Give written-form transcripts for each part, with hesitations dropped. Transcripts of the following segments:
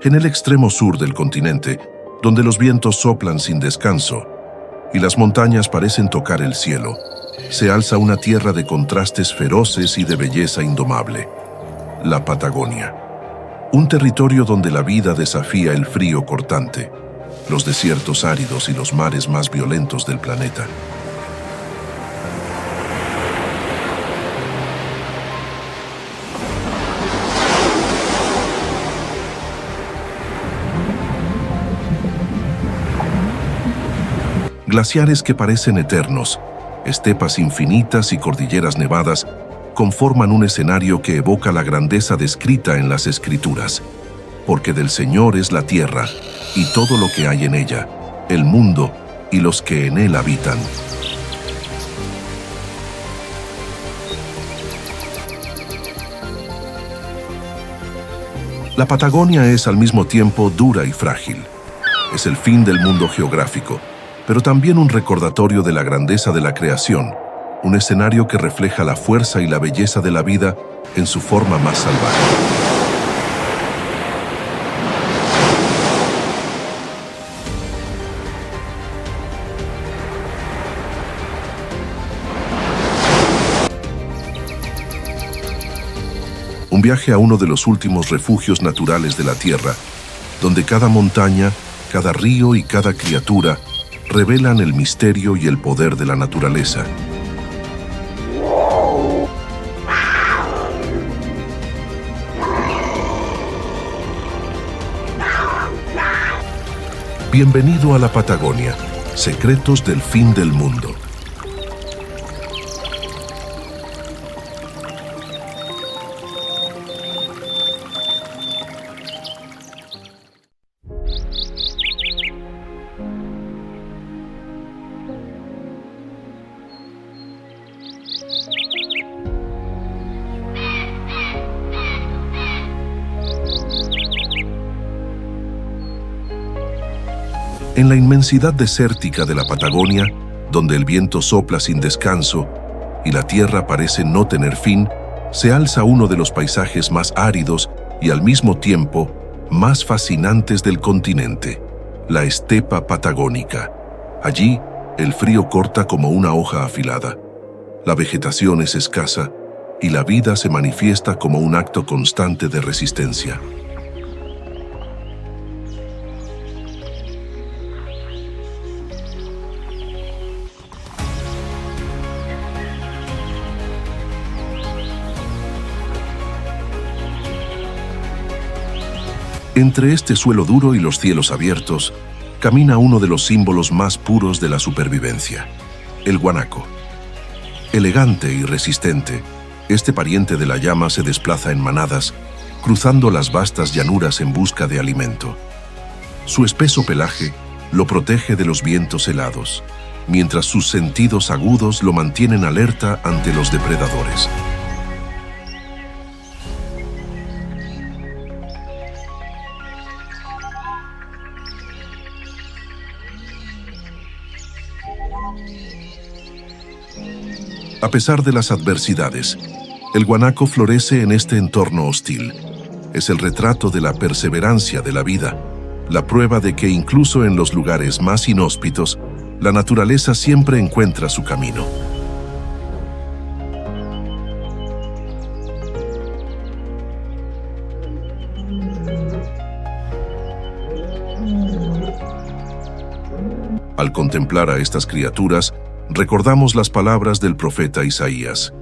En el extremo sur del continente, donde los vientos soplan sin descanso y las montañas parecen tocar el cielo, se alza una tierra de contrastes feroces y de belleza indomable, la Patagonia. Un territorio donde la vida desafía el frío cortante, los desiertos áridos y los mares más violentos del planeta. Glaciares que parecen eternos, estepas infinitas y cordilleras nevadas conforman un escenario que evoca la grandeza descrita en las Escrituras, porque del Señor es la tierra y todo lo que hay en ella, el mundo y los que en él habitan. La Patagonia es al mismo tiempo dura y frágil. Es el fin del mundo geográfico, pero también un recordatorio de la grandeza de la creación, un escenario que refleja la fuerza y la belleza de la vida en su forma más salvaje. Un viaje a uno de los últimos refugios naturales de la Tierra, donde cada montaña, cada río y cada criatura revelan el misterio y el poder de la naturaleza. Bienvenido a la Patagonia, secretos del fin del mundo. En la inmensidad desértica de la Patagonia, donde el viento sopla sin descanso y la tierra parece no tener fin, se alza uno de los paisajes más áridos y al mismo tiempo más fascinantes del continente, la estepa patagónica. Allí, el frío corta como una hoja afilada, la vegetación es escasa y la vida se manifiesta como un acto constante de resistencia. Entre este suelo duro y los cielos abiertos, camina uno de los símbolos más puros de la supervivencia, el guanaco. Elegante y resistente, este pariente de la llama se desplaza en manadas, cruzando las vastas llanuras en busca de alimento. Su espeso pelaje lo protege de los vientos helados, mientras sus sentidos agudos lo mantienen alerta ante los depredadores. A pesar de las adversidades, el guanaco florece en este entorno hostil. Es el retrato de la perseverancia de la vida, la prueba de que incluso en los lugares más inhóspitos, la naturaleza siempre encuentra su camino. Al contemplar a estas criaturas, recordamos las palabras del profeta Isaías.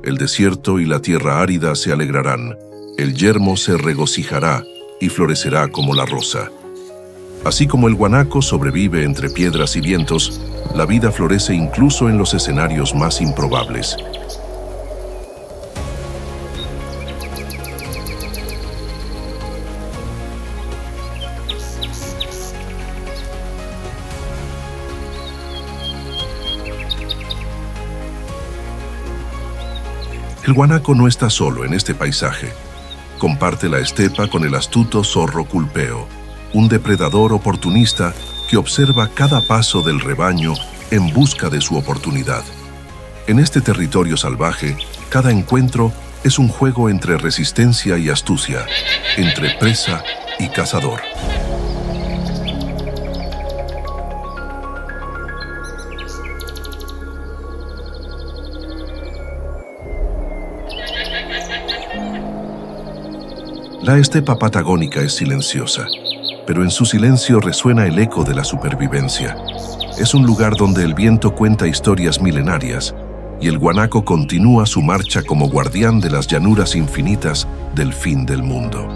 El desierto y la tierra árida se alegrarán, el yermo se regocijará y florecerá como la rosa. Así como el guanaco sobrevive entre piedras y vientos, la vida florece incluso en los escenarios más improbables. El guanaco no está solo en este paisaje. Comparte la estepa con el astuto zorro culpeo, un depredador oportunista que observa cada paso del rebaño en busca de su oportunidad. En este territorio salvaje, cada encuentro es un juego entre resistencia y astucia, entre presa y cazador. La estepa patagónica es silenciosa, pero en su silencio resuena el eco de la supervivencia. Es un lugar donde el viento cuenta historias milenarias y el guanaco continúa su marcha como guardián de las llanuras infinitas del fin del mundo.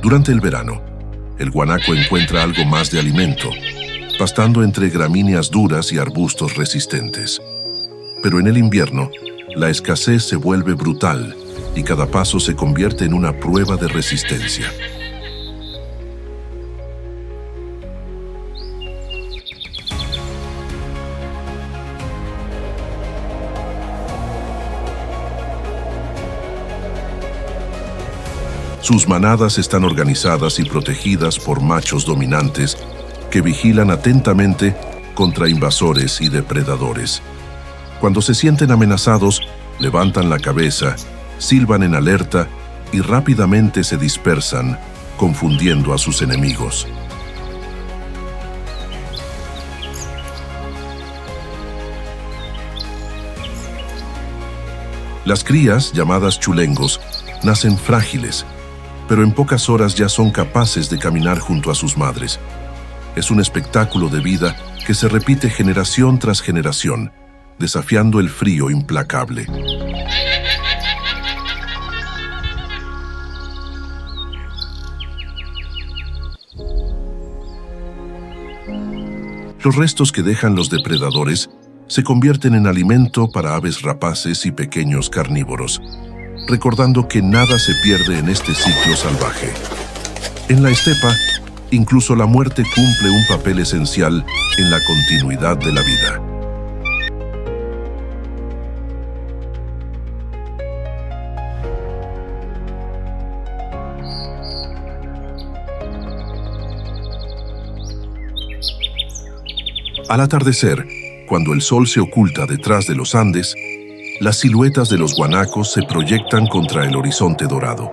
Durante el verano, el guanaco encuentra algo más de alimento, pastando entre gramíneas duras y arbustos resistentes. Pero en el invierno, la escasez se vuelve brutal y cada paso se convierte en una prueba de resistencia. Sus manadas están organizadas y protegidas por machos dominantes que vigilan atentamente contra invasores y depredadores. Cuando se sienten amenazados, levantan la cabeza, silban en alerta y rápidamente se dispersan, confundiendo a sus enemigos. Las crías, llamadas chulengos, nacen frágiles, pero en pocas horas ya son capaces de caminar junto a sus madres. Es un espectáculo de vida que se repite generación tras generación, desafiando el frío implacable. Los restos que dejan los depredadores se convierten en alimento para aves rapaces y pequeños carnívoros, recordando que nada se pierde en este ciclo salvaje. En la estepa, incluso la muerte cumple un papel esencial en la continuidad de la vida. Al atardecer, cuando el sol se oculta detrás de los Andes, las siluetas de los guanacos se proyectan contra el horizonte dorado.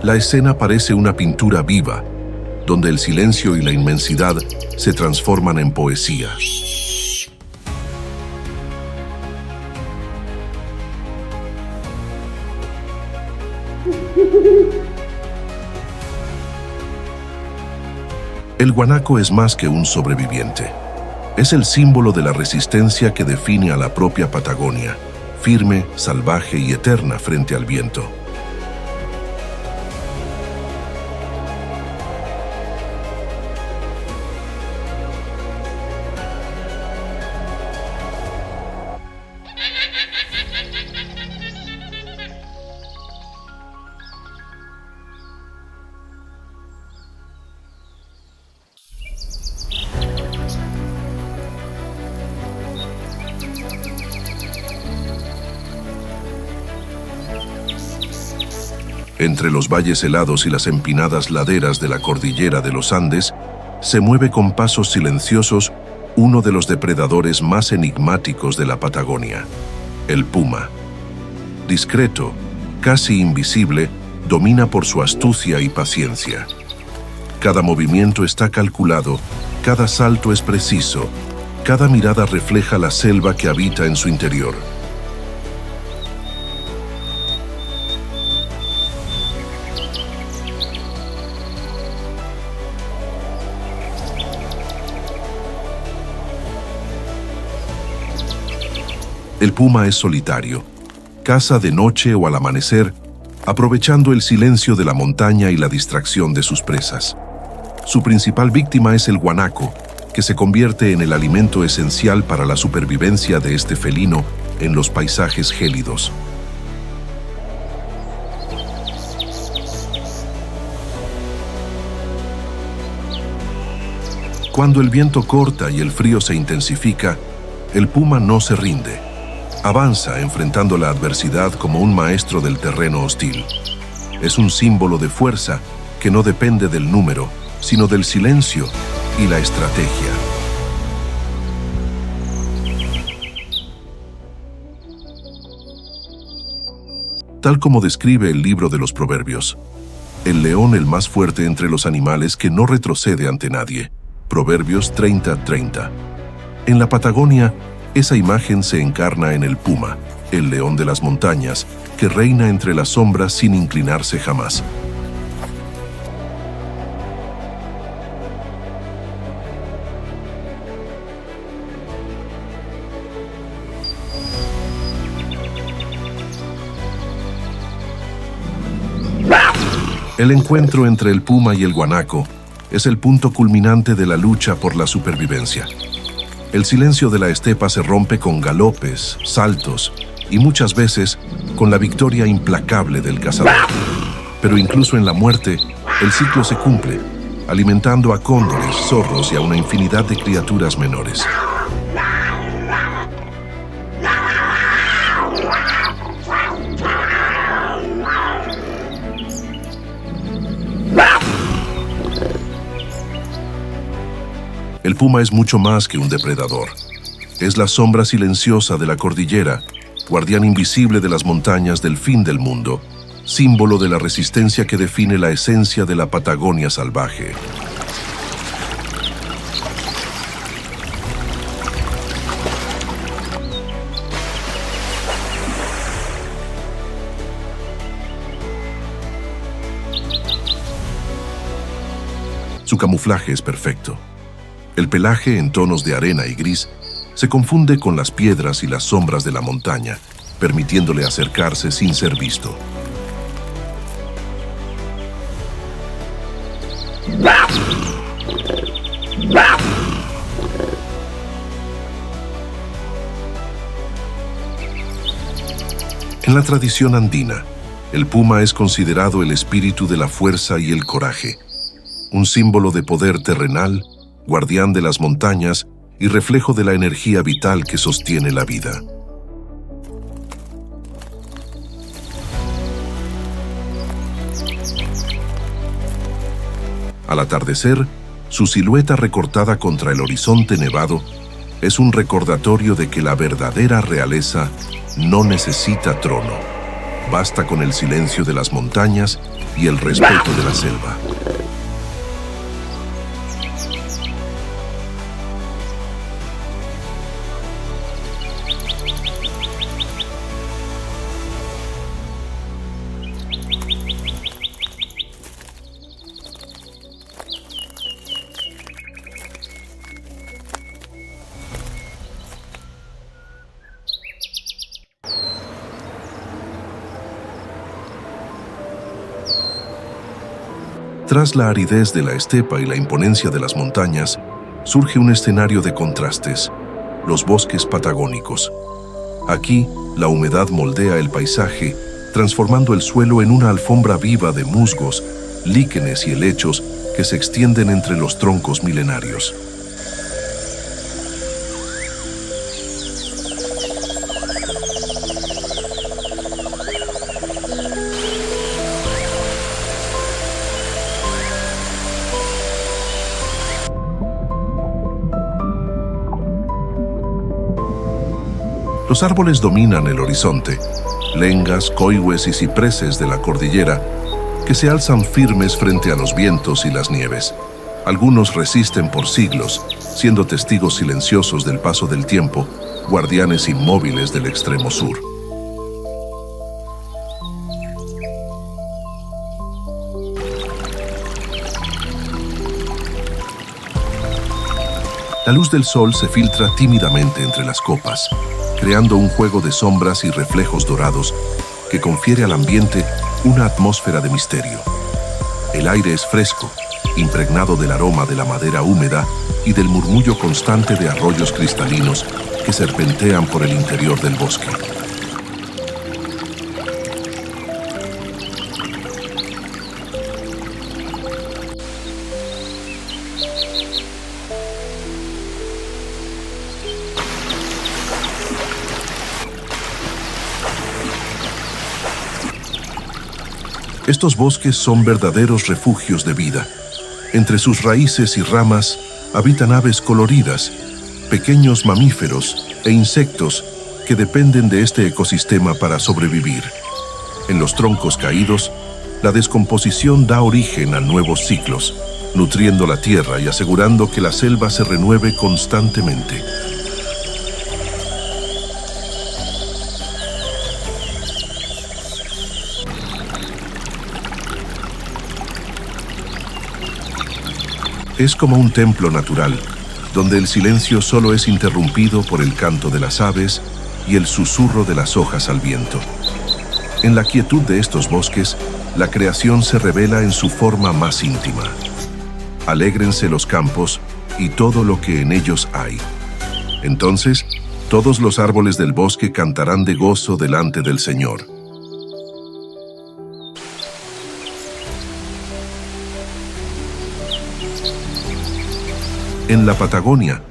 La escena parece una pintura viva, donde el silencio y la inmensidad se transforman en poesía. El guanaco es más que un sobreviviente. Es el símbolo de la resistencia que define a la propia Patagonia, firme, salvaje y eterna frente al viento. Entre los valles helados y las empinadas laderas de la cordillera de los Andes, se mueve con pasos silenciosos uno de los depredadores más enigmáticos de la Patagonia, el puma. Discreto, casi invisible, domina por su astucia y paciencia. Cada movimiento está calculado, cada salto es preciso, cada mirada refleja la selva que habita en su interior. El puma es solitario, caza de noche o al amanecer, aprovechando el silencio de la montaña y la distracción de sus presas. Su principal víctima es el guanaco, que se convierte en el alimento esencial para la supervivencia de este felino en los paisajes gélidos. Cuando el viento corta y el frío se intensifica, el puma no se rinde. Avanza enfrentando la adversidad como un maestro del terreno hostil. Es un símbolo de fuerza que no depende del número, sino del silencio y la estrategia. tal como describe el libro de los Proverbios. El león el más fuerte entre los animales que no retrocede ante nadie. Proverbios 30:30. En la Patagonia, esa imagen se encarna en el puma, el león de las montañas, que reina entre las sombras sin inclinarse jamás. El encuentro entre el puma y el guanaco es el punto culminante de la lucha por la supervivencia. El silencio de la estepa se rompe con galopes, saltos y muchas veces con la victoria implacable del cazador. Pero incluso en la muerte, el ciclo se cumple, alimentando a cóndores, zorros y a una infinidad de criaturas menores. El puma es mucho más que un depredador. Es la sombra silenciosa de la cordillera, guardián invisible de las montañas del fin del mundo, símbolo de la resistencia que define la esencia de la Patagonia salvaje. Su camuflaje es perfecto. El pelaje, en tonos de arena y gris, se confunde con las piedras y las sombras de la montaña, permitiéndole acercarse sin ser visto. En la tradición andina, el puma es considerado el espíritu de la fuerza y el coraje, un símbolo de poder terrenal, guardián de las montañas y reflejo de la energía vital que sostiene la vida. Al atardecer, su silueta recortada contra el horizonte nevado es un recordatorio de que la verdadera realeza no necesita trono. Basta con el silencio de las montañas y el respeto de la selva. Tras la aridez de la estepa y la imponencia de las montañas, surge un escenario de contrastes, los bosques patagónicos. Aquí, la humedad moldea el paisaje, transformando el suelo en una alfombra viva de musgos, líquenes y helechos que se extienden entre los troncos milenarios. Los árboles dominan el horizonte, lengas, coihues y cipreses de la cordillera, que se alzan firmes frente a los vientos y las nieves. Algunos resisten por siglos, siendo testigos silenciosos del paso del tiempo, guardianes inmóviles del extremo sur. La luz del sol se filtra tímidamente entre las copas, creando un juego de sombras y reflejos dorados que confiere al ambiente una atmósfera de misterio. El aire es fresco, impregnado del aroma de la madera húmeda y del murmullo constante de arroyos cristalinos que serpentean por el interior del bosque. Estos bosques son verdaderos refugios de vida. Entre sus raíces y ramas habitan aves coloridas, pequeños mamíferos e insectos que dependen de este ecosistema para sobrevivir. En los troncos caídos, la descomposición da origen a nuevos ciclos, nutriendo la tierra y asegurando que la selva se renueve constantemente. Es como un templo natural, donde el silencio solo es interrumpido por el canto de las aves y el susurro de las hojas al viento. En la quietud de estos bosques, la creación se revela en su forma más íntima. Alégrense los campos y todo lo que en ellos hay. Entonces, todos los árboles del bosque cantarán de gozo delante del Señor. En la Patagonia,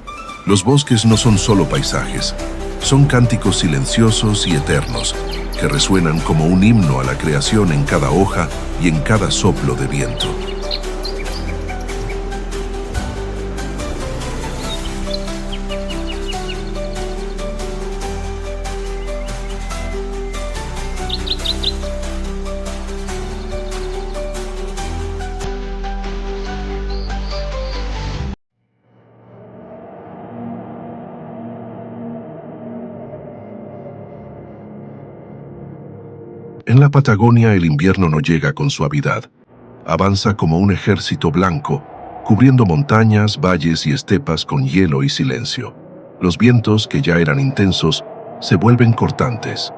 los bosques no son solo paisajes, son cánticos silenciosos y eternos, que resuenan como un himno a la creación en cada hoja y en cada soplo de viento. En la Patagonia el invierno no llega con suavidad. Avanza como un ejército blanco, cubriendo montañas, valles y estepas con hielo y silencio. Los vientos, que ya eran intensos, se vuelven cortantes,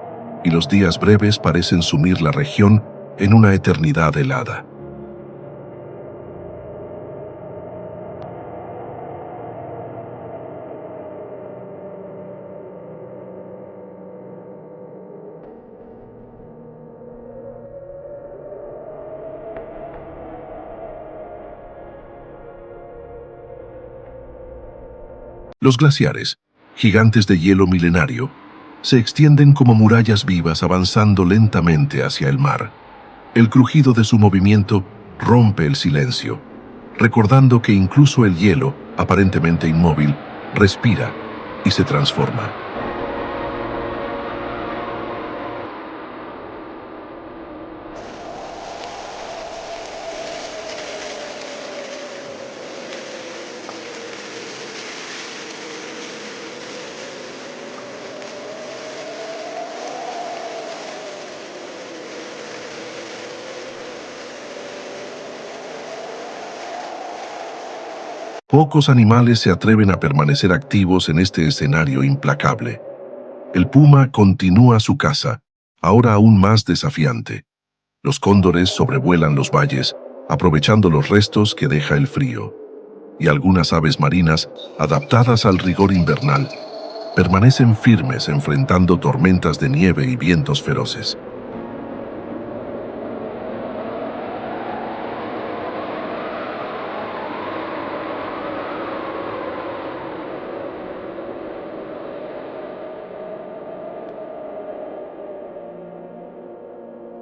y los días breves parecen sumir la región en una eternidad helada. Los glaciares, gigantes de hielo milenario, se extienden como murallas vivas avanzando lentamente hacia el mar. El crujido de su movimiento rompe el silencio, recordando que incluso el hielo, aparentemente inmóvil, respira y se transforma. Pocos animales se atreven a permanecer activos en este escenario implacable. El puma continúa su caza, ahora aún más desafiante. Los cóndores sobrevuelan los valles, aprovechando los restos que deja el frío. Y algunas aves marinas, adaptadas al rigor invernal, permanecen firmes enfrentando tormentas de nieve y vientos feroces.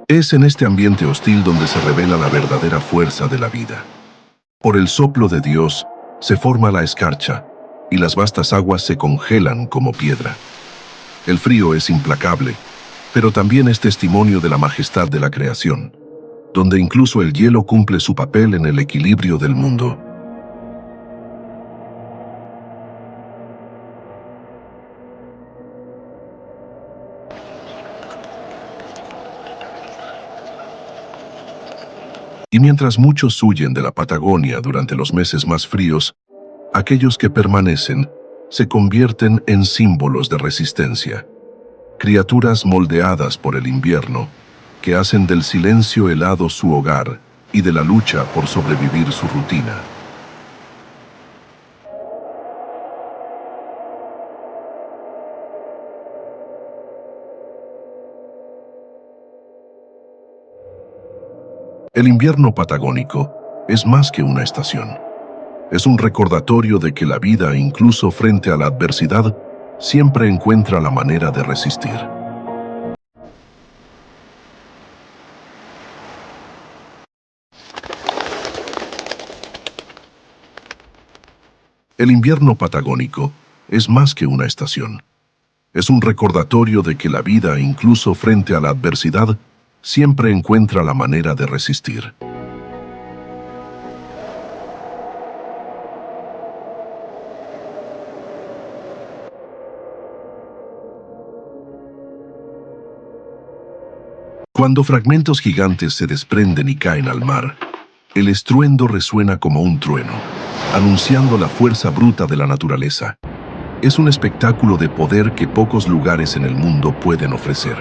Es en este ambiente hostil donde se revela la verdadera fuerza de la vida. Por el soplo de Dios se forma la escarcha, y las vastas aguas se congelan como piedra. El frío es implacable, pero también es testimonio de la majestad de la creación, donde incluso el hielo cumple su papel en el equilibrio del mundo. Y mientras muchos huyen de la Patagonia durante los meses más fríos, aquellos que permanecen se convierten en símbolos de resistencia, criaturas moldeadas por el invierno, que hacen del silencio helado su hogar y de la lucha por sobrevivir su rutina. El invierno patagónico es más que una estación. Es un recordatorio de que la vida, incluso frente a la adversidad, siempre encuentra la manera de resistir. El invierno patagónico es más que una estación. Es un recordatorio de que la vida, incluso frente a la adversidad, siempre encuentra la manera de resistir. Cuando fragmentos gigantes se desprenden y caen al mar, el estruendo resuena como un trueno, anunciando la fuerza bruta de la naturaleza. Es un espectáculo de poder que pocos lugares en el mundo pueden ofrecer.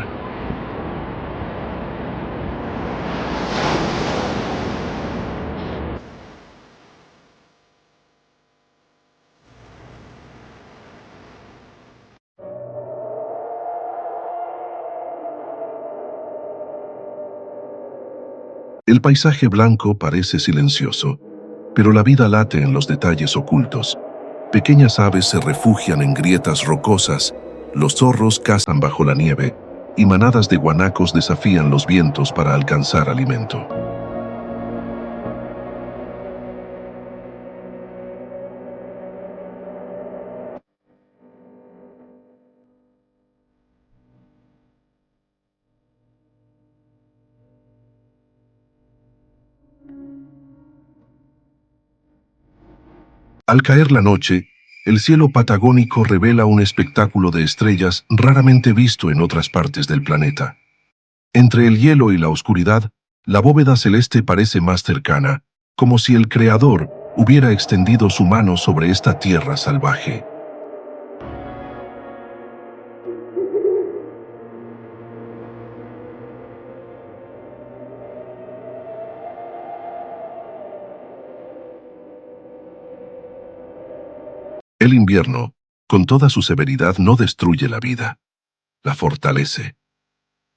El paisaje blanco parece silencioso, pero la vida late en los detalles ocultos. Pequeñas aves se refugian en grietas rocosas, los zorros cazan bajo la nieve, y manadas de guanacos desafían los vientos para alcanzar alimento. Al caer la noche, el cielo patagónico revela un espectáculo de estrellas raramente visto en otras partes del planeta. Entre el hielo y la oscuridad, la bóveda celeste parece más cercana, como si el Creador hubiera extendido su mano sobre esta tierra salvaje. El invierno, con toda su severidad, no destruye la vida, la fortalece.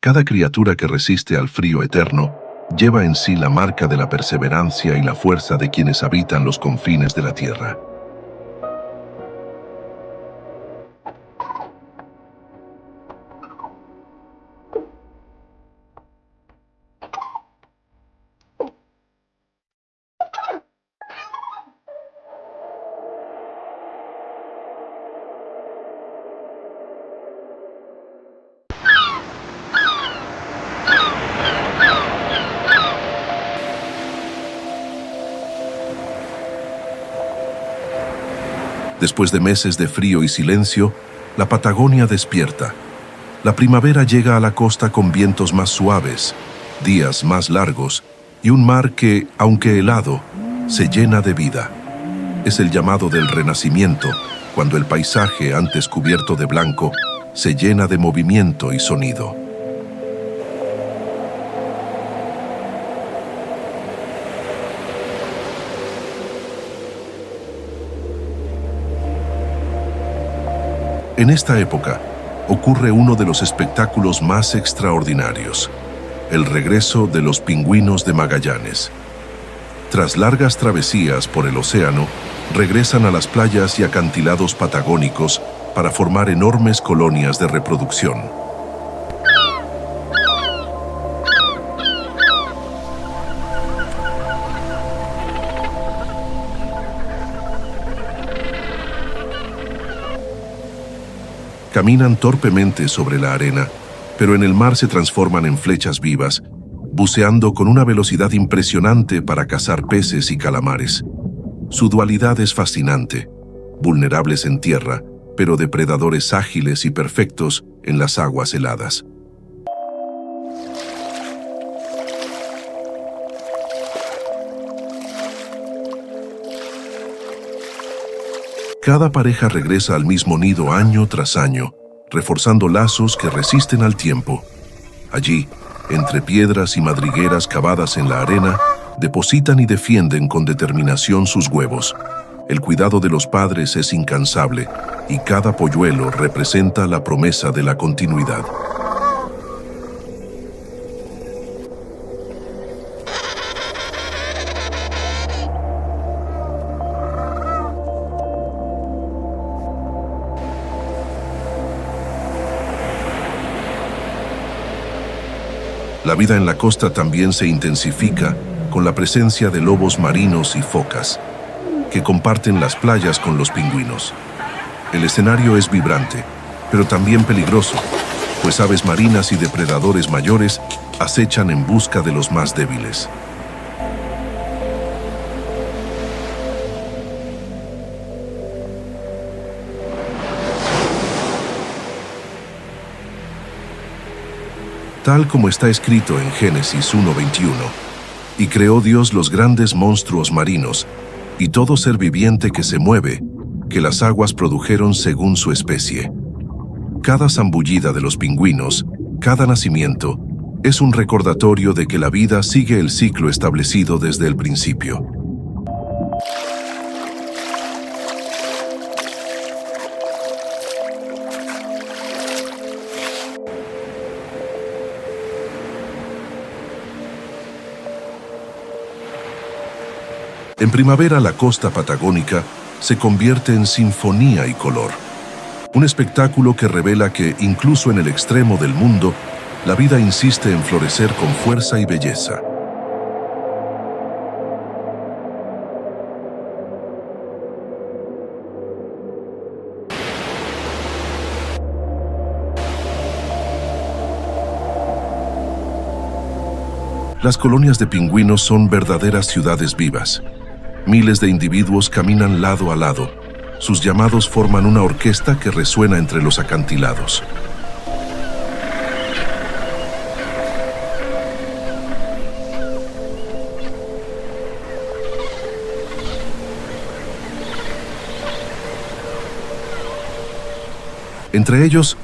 Cada criatura que resiste al frío eterno lleva en sí la marca de la perseverancia y la fuerza de quienes habitan los confines de la tierra. Después de meses de frío y silencio, la Patagonia despierta. La primavera llega a la costa con vientos más suaves, días más largos y un mar que, aunque helado, se llena de vida. Es el llamado del renacimiento, cuando el paisaje, antes cubierto de blanco, se llena de movimiento y sonido. En esta época, ocurre uno de los espectáculos más extraordinarios, el regreso de los pingüinos de Magallanes. Tras largas travesías por el océano, regresan a las playas y acantilados patagónicos para formar enormes colonias de reproducción. Caminan torpemente sobre la arena, pero en el mar se transforman en flechas vivas, buceando con una velocidad impresionante para cazar peces y calamares. Su dualidad es fascinante, vulnerables en tierra, pero depredadores ágiles y perfectos en las aguas heladas. Cada pareja regresa al mismo nido año tras año, reforzando lazos que resisten al tiempo. Allí, entre piedras y madrigueras cavadas en la arena, depositan y defienden con determinación sus huevos. El cuidado de los padres es incansable y cada polluelo representa la promesa de la continuidad. La vida en la costa también se intensifica con la presencia de lobos marinos y focas, que comparten las playas con los pingüinos. El escenario es vibrante, pero también peligroso, pues aves marinas y depredadores mayores acechan en busca de los más débiles. Tal como está escrito en Génesis 1:21, y creó Dios los grandes monstruos marinos, y todo ser viviente que se mueve, que las aguas produjeron según su especie. Cada zambullida de los pingüinos, cada nacimiento, es un recordatorio de que la vida sigue el ciclo establecido desde el principio. En primavera, la costa patagónica se convierte en sinfonía y color. Un espectáculo que revela que, incluso en el extremo del mundo, la vida insiste en florecer con fuerza y belleza. Las colonias de pingüinos son verdaderas ciudades vivas. Miles de individuos caminan lado a lado. Sus llamados forman una orquesta que resuena entre los acantilados. Entre ellos,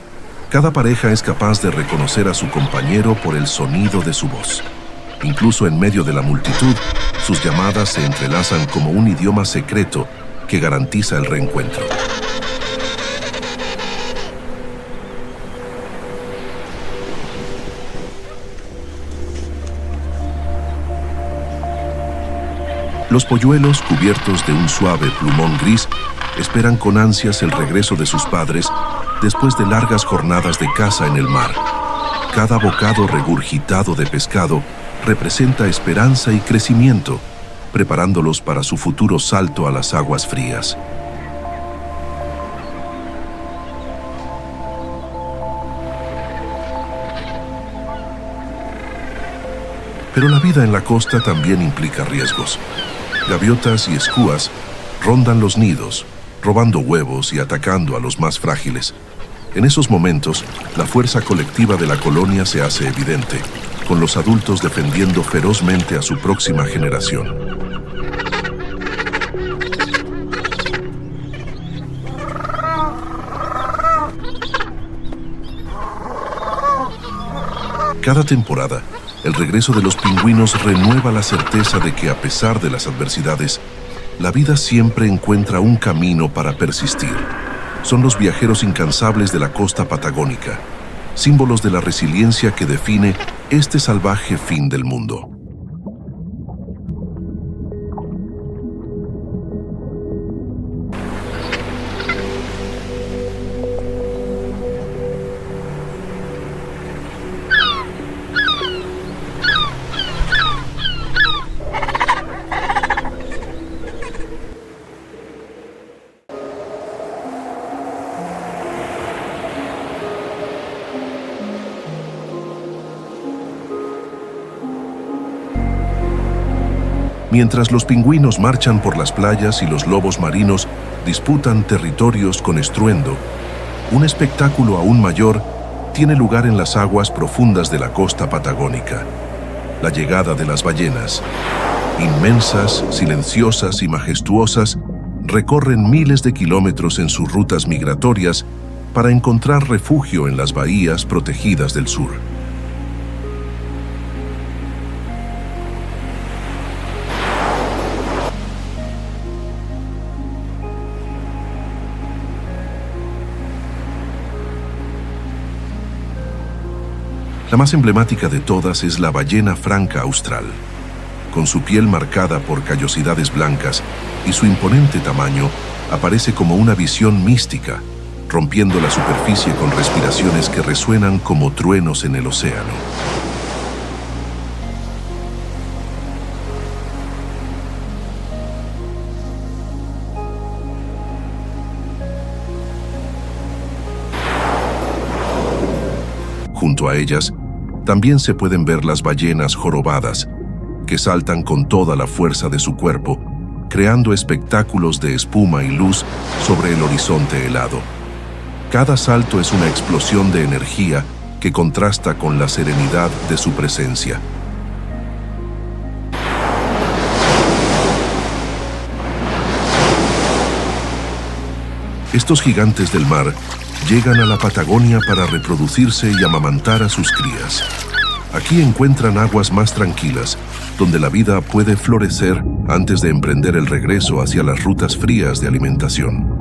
cada pareja es capaz de reconocer a su compañero por el sonido de su voz. Incluso en medio de la multitud, sus llamadas se entrelazan como un idioma secreto que garantiza el reencuentro. Los polluelos, cubiertos de un suave plumón gris, esperan con ansias el regreso de sus padres después de largas jornadas de caza en el mar. Cada bocado regurgitado de pescado representa esperanza y crecimiento, preparándolos para su futuro salto a las aguas frías. Pero la vida en la costa también implica riesgos. Gaviotas y escúas rondan los nidos, robando huevos y atacando a los más frágiles. En esos momentos, la fuerza colectiva de la colonia se hace evidente, con los adultos defendiendo ferozmente a su próxima generación. Cada temporada, el regreso de los pingüinos renueva la certeza de que, a pesar de las adversidades, la vida siempre encuentra un camino para persistir. Son los viajeros incansables de la costa patagónica, símbolos de la resiliencia que define este salvaje fin del mundo. Mientras los pingüinos marchan por las playas y los lobos marinos disputan territorios con estruendo, un espectáculo aún mayor tiene lugar en las aguas profundas de la costa patagónica. La llegada de las ballenas, inmensas, silenciosas y majestuosas, recorren miles de kilómetros en sus rutas migratorias para encontrar refugio en las bahías protegidas del sur. La más emblemática de todas es la ballena franca austral. Con su piel marcada por callosidades blancas y su imponente tamaño, aparece como una visión mística, rompiendo la superficie con respiraciones que resuenan como truenos en el océano. Junto a ellas, También se pueden ver las ballenas jorobadas, que saltan con toda la fuerza de su cuerpo, creando espectáculos de espuma y luz sobre el horizonte helado. Cada salto es una explosión de energía que contrasta con la serenidad de su presencia. Estos gigantes del mar llegan a la Patagonia para reproducirse y amamantar a sus crías. Aquí encuentran aguas más tranquilas, donde la vida puede florecer antes de emprender el regreso hacia las rutas frías de alimentación.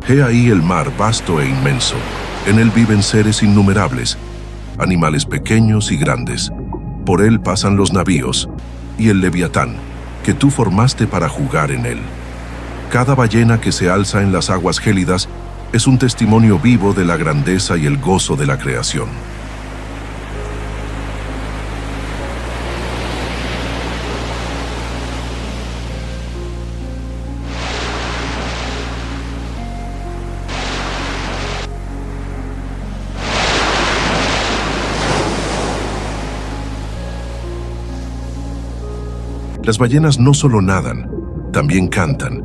He ahí el mar vasto e inmenso. En él viven seres innumerables, animales pequeños y grandes. Por él pasan los navíos y el Leviatán, que tú formaste para jugar en él. Cada ballena que se alza en las aguas gélidas es un testimonio vivo de la grandeza y el gozo de la creación. Las ballenas no solo nadan, también cantan.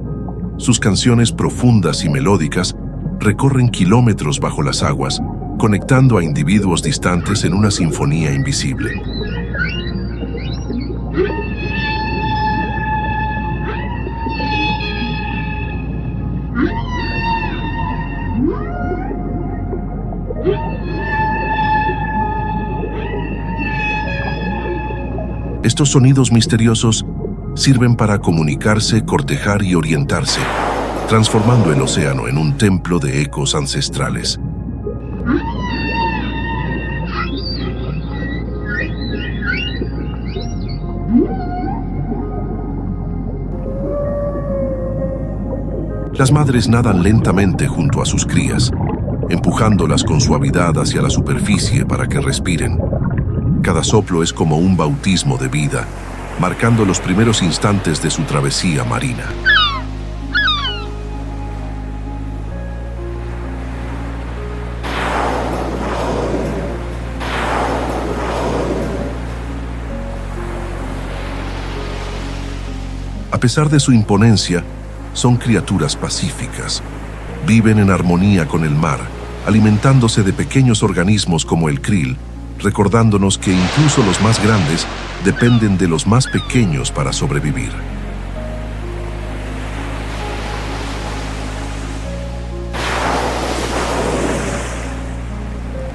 Sus canciones profundas y melódicas recorren kilómetros bajo las aguas, conectando a individuos distantes en una sinfonía invisible. Estos sonidos misteriosos sirven para comunicarse, cortejar y orientarse, transformando el océano en un templo de ecos ancestrales. Las madres nadan lentamente junto a sus crías, empujándolas con suavidad hacia la superficie para que respiren. Cada soplo es como un bautismo de vida, marcando los primeros instantes de su travesía marina. A pesar de su imponencia, son criaturas pacíficas. Viven en armonía con el mar, alimentándose de pequeños organismos como el krill, recordándonos que incluso los más grandes dependen de los más pequeños para sobrevivir.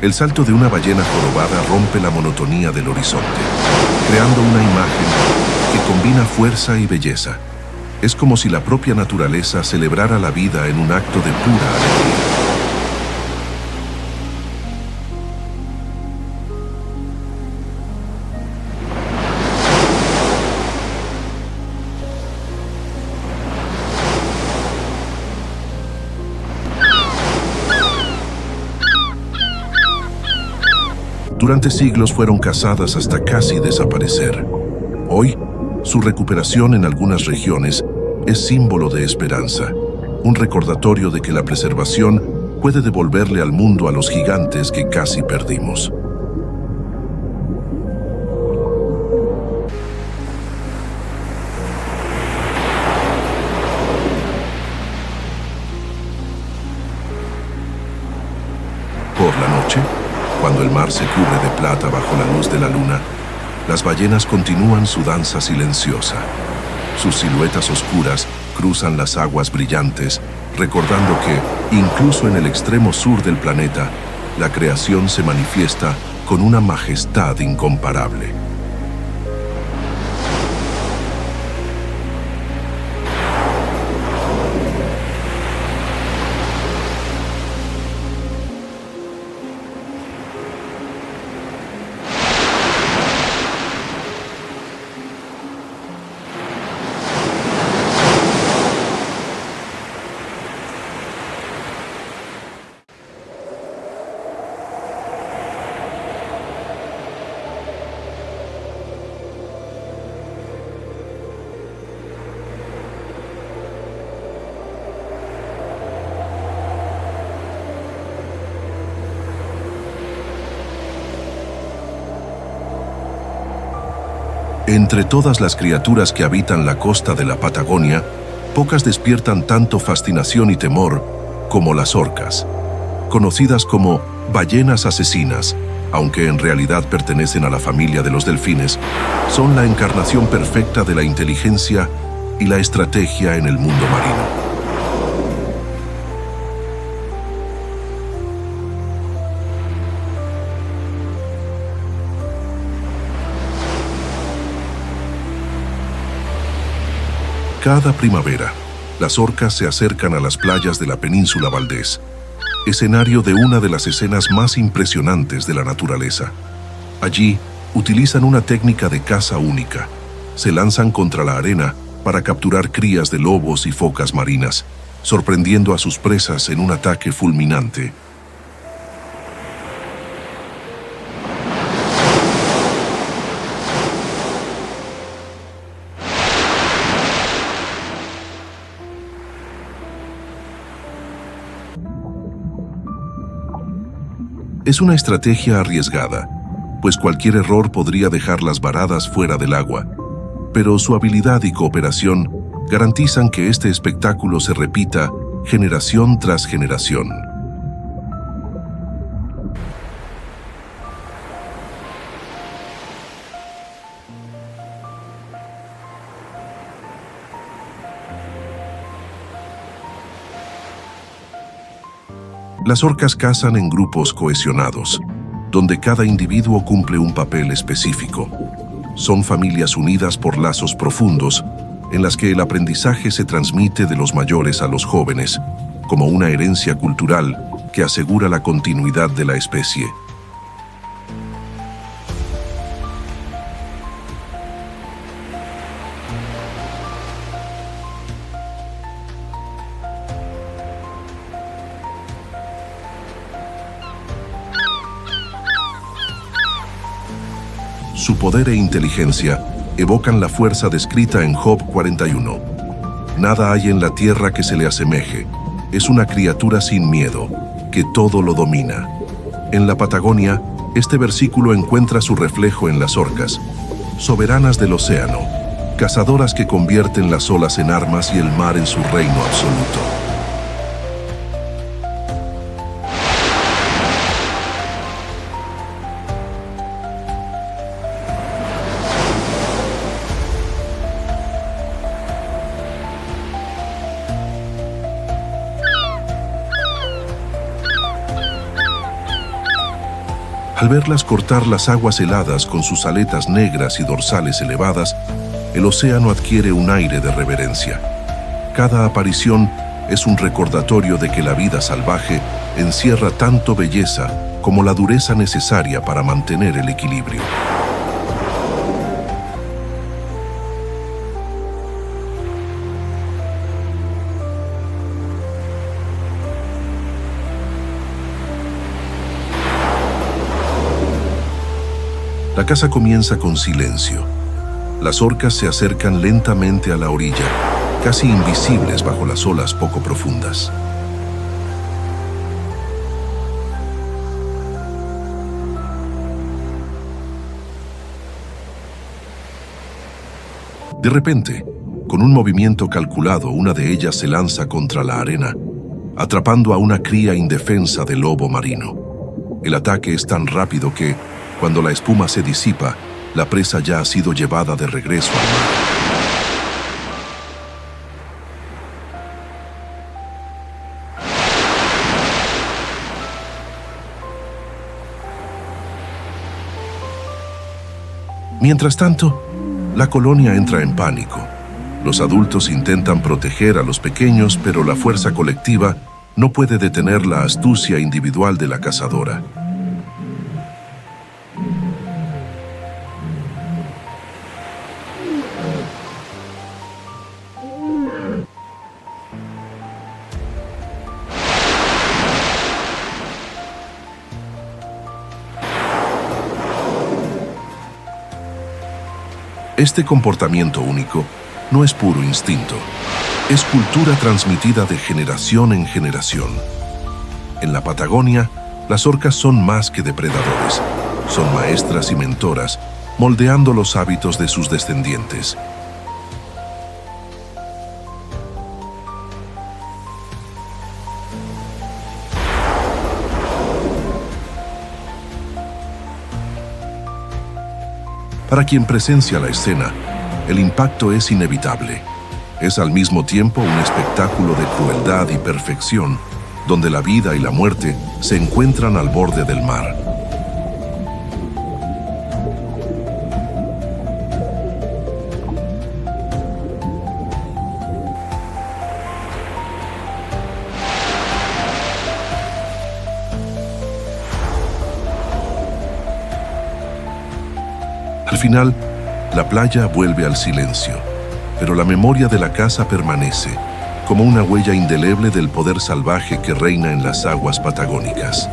El salto de una ballena jorobada rompe la monotonía del horizonte, creando una imagen que combina fuerza y belleza. Es como si la propia naturaleza celebrara la vida en un acto de pura alegría. Durante siglos fueron cazadas hasta casi desaparecer. Hoy, su recuperación en algunas regiones es símbolo de esperanza, un recordatorio de que la preservación puede devolverle al mundo a los gigantes que casi perdimos. Por la noche, cuando el mar se cubre de plata bajo la luz de la luna, las ballenas continúan su danza silenciosa. Sus siluetas oscuras cruzan las aguas brillantes, recordando que, incluso en el extremo sur del planeta, la creación se manifiesta con una majestad incomparable. Entre todas las criaturas que habitan la costa de la Patagonia, pocas despiertan tanto fascinación y temor como las orcas. Conocidas como ballenas asesinas, aunque en realidad pertenecen a la familia de los delfines, son la encarnación perfecta de la inteligencia y la estrategia en el mundo marino. Cada primavera, las orcas se acercan a las playas de la península Valdés, escenario de una de las escenas más impresionantes de la naturaleza. Allí, utilizan una técnica de caza única. Se lanzan contra la arena para capturar crías de lobos y focas marinas, sorprendiendo a sus presas en un ataque fulminante. Es una estrategia arriesgada, pues cualquier error podría dejarlas varadas fuera del agua, pero su habilidad y cooperación garantizan que este espectáculo se repita generación tras generación. Las orcas cazan en grupos cohesionados, donde cada individuo cumple un papel específico. Son familias unidas por lazos profundos, en las que el aprendizaje se transmite de los mayores a los jóvenes, como una herencia cultural que asegura la continuidad de la especie. Su poder e inteligencia evocan la fuerza descrita en Job 41. Nada hay en la tierra que se le asemeje. Es una criatura sin miedo, que todo lo domina. En la Patagonia, este versículo encuentra su reflejo en las orcas, soberanas del océano, cazadoras que convierten las olas en armas y el mar en su reino absoluto. Al verlas cortar las aguas heladas con sus aletas negras y dorsales elevadas, el océano adquiere un aire de reverencia. Cada aparición es un recordatorio de que la vida salvaje encierra tanto belleza como la dureza necesaria para mantener el equilibrio. La caza comienza con silencio. Las orcas se acercan lentamente a la orilla, casi invisibles bajo las olas poco profundas. De repente, con un movimiento calculado, una de ellas se lanza contra la arena, atrapando a una cría indefensa de lobo marino. El ataque es tan rápido que, cuando la espuma se disipa, la presa ya ha sido llevada de regreso al mar. Mientras tanto, la colonia entra en pánico. Los adultos intentan proteger a los pequeños, pero la fuerza colectiva no puede detener la astucia individual de la cazadora. Este comportamiento único no es puro instinto, es cultura transmitida de generación en generación. En la Patagonia, las orcas son más que depredadores, son maestras y mentoras, moldeando los hábitos de sus descendientes. Para quien presencia la escena, el impacto es inevitable. Es al mismo tiempo un espectáculo de crueldad y perfección, donde la vida y la muerte se encuentran al borde del mar. Al final, la playa vuelve al silencio, pero la memoria de la casa permanece, como una huella indeleble del poder salvaje que reina en las aguas patagónicas.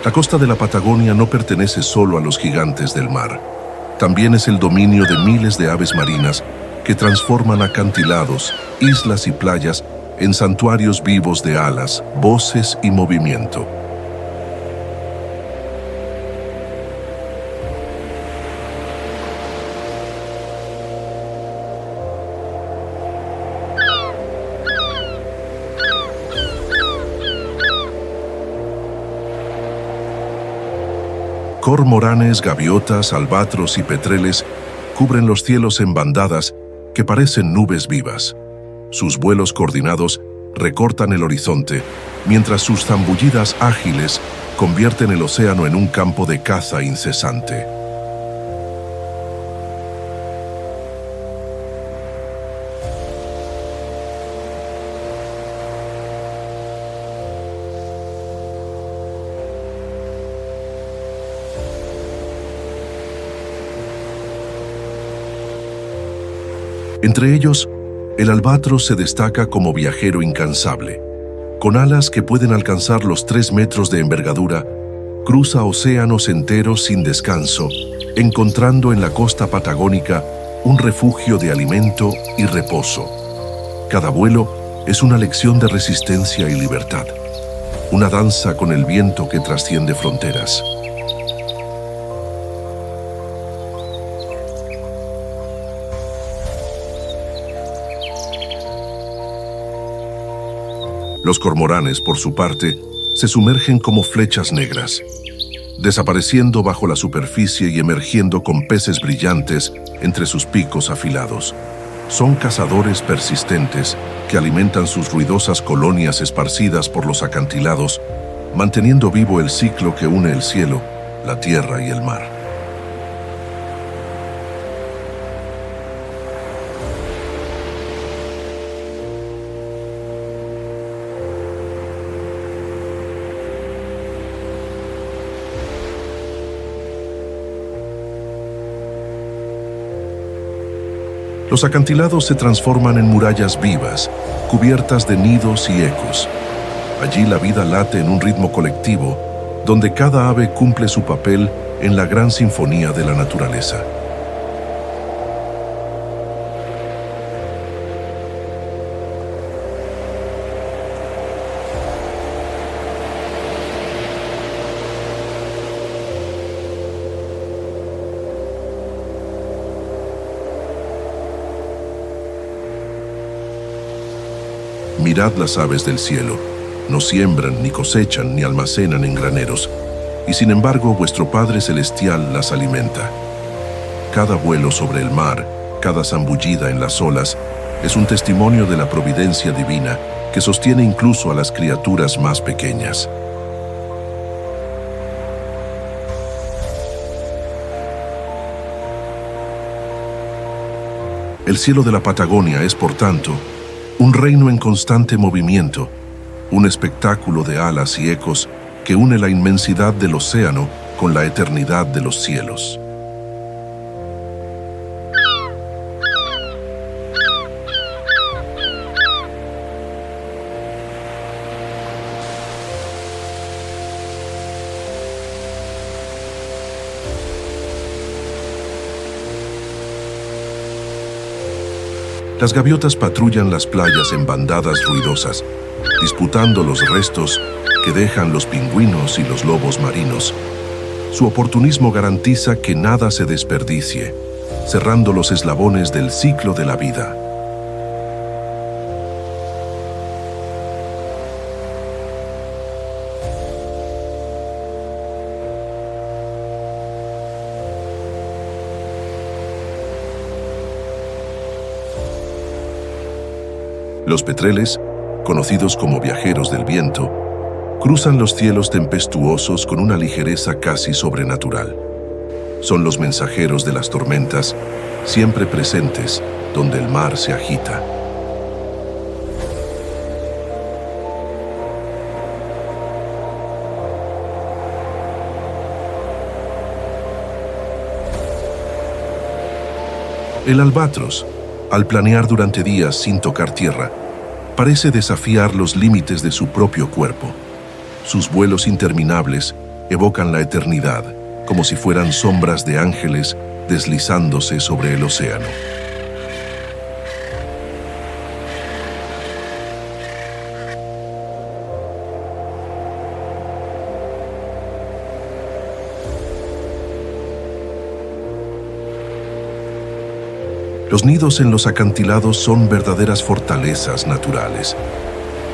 La costa de la Patagonia no pertenece solo a los gigantes del mar. También es el dominio de miles de aves marinas que transforman acantilados, islas y playas en santuarios vivos de alas, voces y movimiento. Cormoranes, gaviotas, albatros y petreles cubren los cielos en bandadas que parecen nubes vivas. Sus vuelos coordinados recortan el horizonte, mientras sus zambullidas ágiles convierten el océano en un campo de caza incesante. Entre ellos, el albatros se destaca como viajero incansable. Con alas que pueden alcanzar los 3 metros de envergadura, cruza océanos enteros sin descanso, encontrando en la costa patagónica un refugio de alimento y reposo. Cada vuelo es una lección de resistencia y libertad, una danza con el viento que trasciende fronteras. Los cormoranes, por su parte, se sumergen como flechas negras, desapareciendo bajo la superficie y emergiendo con peces brillantes entre sus picos afilados. Son cazadores persistentes que alimentan sus ruidosas colonias esparcidas por los acantilados, manteniendo vivo el ciclo que une el cielo, la tierra y el mar. Los acantilados se transforman en murallas vivas, cubiertas de nidos y ecos. Allí la vida late en un ritmo colectivo, donde cada ave cumple su papel en la gran sinfonía de la naturaleza. Mirad las aves del cielo, no siembran, ni cosechan, ni almacenan en graneros, y sin embargo vuestro Padre Celestial las alimenta. Cada vuelo sobre el mar, cada zambullida en las olas, es un testimonio de la providencia divina que sostiene incluso a las criaturas más pequeñas. El cielo de la Patagonia es, por tanto, un reino en constante movimiento, un espectáculo de alas y ecos que une la inmensidad del océano con la eternidad de los cielos. Las gaviotas patrullan las playas en bandadas ruidosas, disputando los restos que dejan los pingüinos y los lobos marinos. Su oportunismo garantiza que nada se desperdicie, cerrando los eslabones del ciclo de la vida. Los petreles, conocidos como viajeros del viento, cruzan los cielos tempestuosos con una ligereza casi sobrenatural. Son los mensajeros de las tormentas, siempre presentes donde el mar se agita. El albatros, al planear durante días sin tocar tierra, parece desafiar los límites de su propio cuerpo. Sus vuelos interminables evocan la eternidad, como si fueran sombras de ángeles deslizándose sobre el océano. Los nidos en los acantilados son verdaderas fortalezas naturales.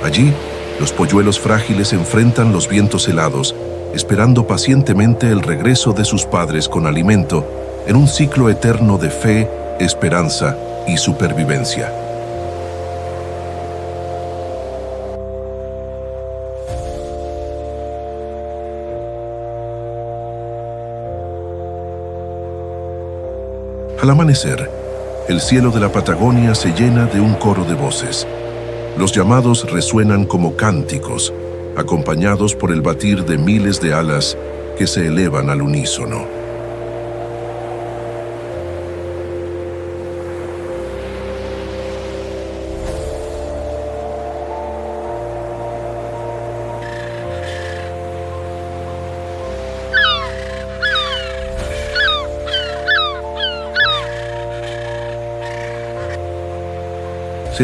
Allí, los polluelos frágiles enfrentan los vientos helados, esperando pacientemente el regreso de sus padres con alimento, en un ciclo eterno de fe, esperanza y supervivencia. Al amanecer, el cielo de la Patagonia se llena de un coro de voces. Los llamados resuenan como cánticos, acompañados por el batir de miles de alas que se elevan al unísono.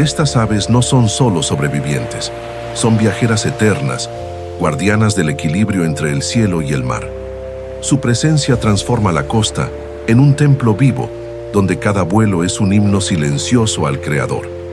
Estas aves no son solo sobrevivientes, son viajeras eternas, guardianas del equilibrio entre el cielo y el mar. Su presencia transforma la costa en un templo vivo, donde cada vuelo es un himno silencioso al Creador.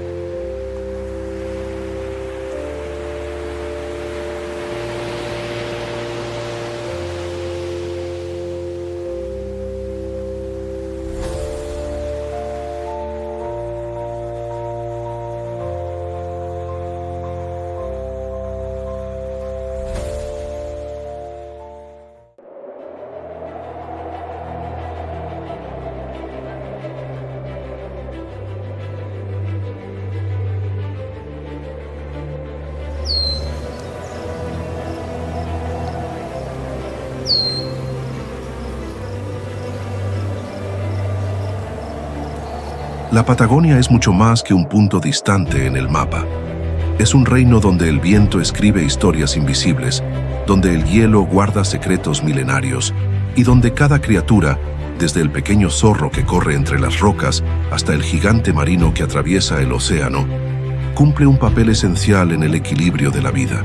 La Patagonia es mucho más que un punto distante en el mapa. Es un reino donde el viento escribe historias invisibles, donde el hielo guarda secretos milenarios y donde cada criatura, desde el pequeño zorro que corre entre las rocas hasta el gigante marino que atraviesa el océano, cumple un papel esencial en el equilibrio de la vida.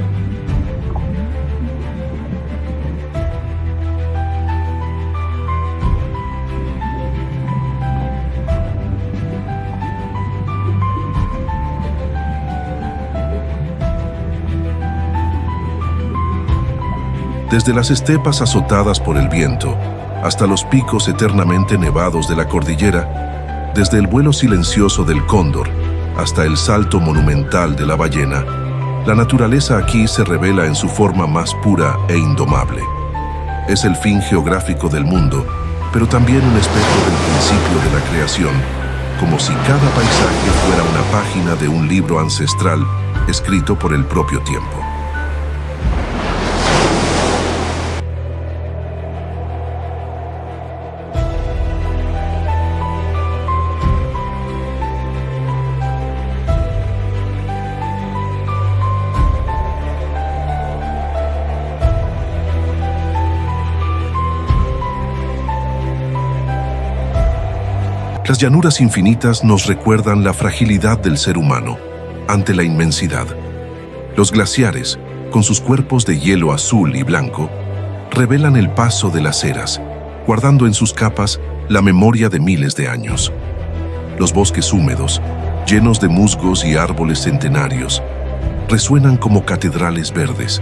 Desde las estepas azotadas por el viento hasta los picos eternamente nevados de la cordillera, desde el vuelo silencioso del cóndor hasta el salto monumental de la ballena, la naturaleza aquí se revela en su forma más pura e indomable. Es el fin geográfico del mundo, pero también un espejo del principio de la creación, como si cada paisaje fuera una página de un libro ancestral escrito por el propio tiempo. Las llanuras infinitas nos recuerdan la fragilidad del ser humano ante la inmensidad. Los glaciares, con sus cuerpos de hielo azul y blanco, revelan el paso de las eras, guardando en sus capas la memoria de miles de años. Los bosques húmedos, llenos de musgos y árboles centenarios, resuenan como catedrales verdes,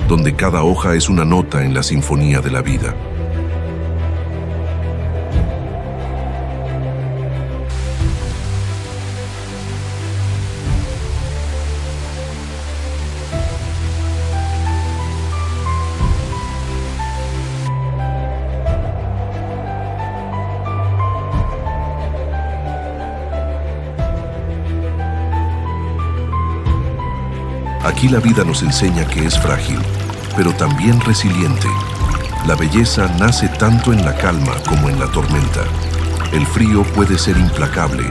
donde cada hoja es una nota en la sinfonía de la vida. Aquí la vida nos enseña que es frágil, pero también resiliente. La belleza nace tanto en la calma como en la tormenta. El frío puede ser implacable,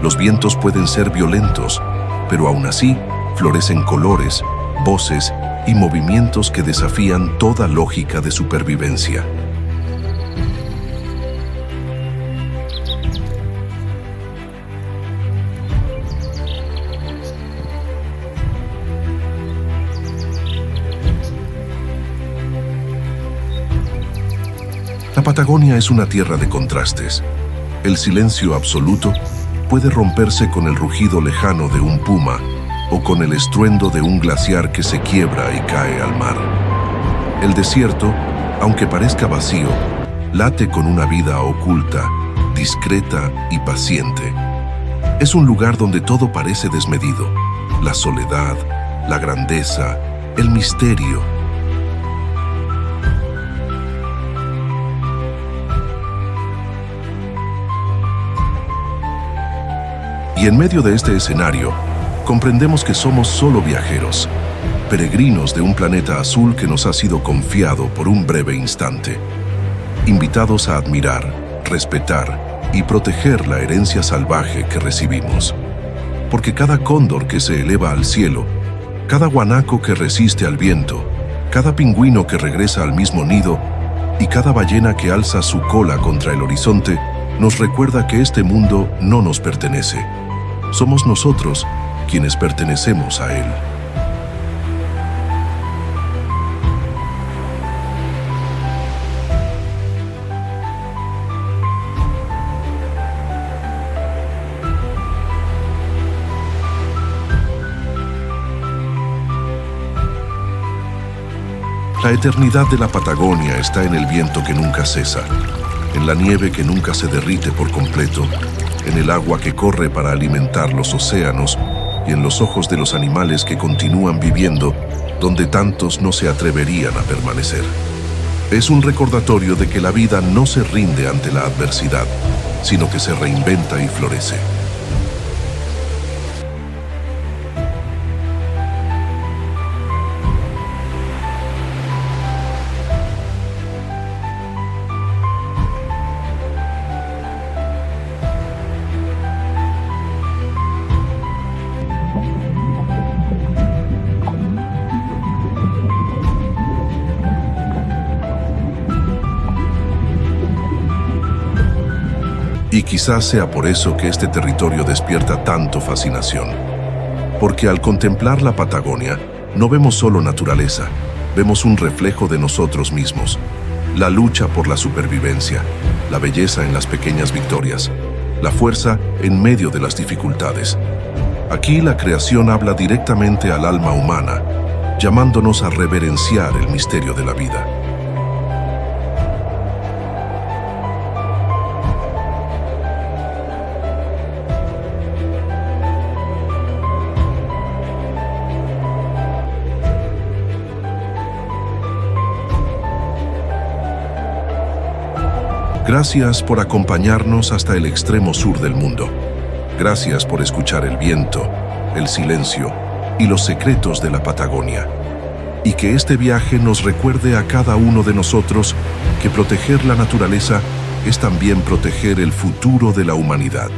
los vientos pueden ser violentos, pero aún así florecen colores, voces y movimientos que desafían toda lógica de supervivencia. La Patagonia es una tierra de contrastes. El silencio absoluto puede romperse con el rugido lejano de un puma o con el estruendo de un glaciar que se quiebra y cae al mar. El desierto, aunque parezca vacío, late con una vida oculta, discreta y paciente. Es un lugar donde todo parece desmedido: la soledad, la grandeza, el misterio. Y en medio de este escenario, comprendemos que somos solo viajeros, peregrinos de un planeta azul que nos ha sido confiado por un breve instante, invitados a admirar, respetar y proteger la herencia salvaje que recibimos. Porque cada cóndor que se eleva al cielo, cada guanaco que resiste al viento, cada pingüino que regresa al mismo nido y cada ballena que alza su cola contra el horizonte, nos recuerda que este mundo no nos pertenece. Somos nosotros quienes pertenecemos a él. La eternidad de la Patagonia está en el viento que nunca cesa, en la nieve que nunca se derrite por completo, en el agua que corre para alimentar los océanos y en los ojos de los animales que continúan viviendo donde tantos no se atreverían a permanecer. Es un recordatorio de que la vida no se rinde ante la adversidad, sino que se reinventa y florece. Y quizás sea por eso que este territorio despierta tanto fascinación. Porque al contemplar la Patagonia, no vemos solo naturaleza, vemos un reflejo de nosotros mismos. La lucha por la supervivencia, la belleza en las pequeñas victorias, la fuerza en medio de las dificultades. Aquí la creación habla directamente al alma humana, llamándonos a reverenciar el misterio de la vida. Gracias por acompañarnos hasta el extremo sur del mundo. Gracias por escuchar el viento, el silencio y los secretos de la Patagonia. Y que este viaje nos recuerde a cada uno de nosotros que proteger la naturaleza es también proteger el futuro de la humanidad.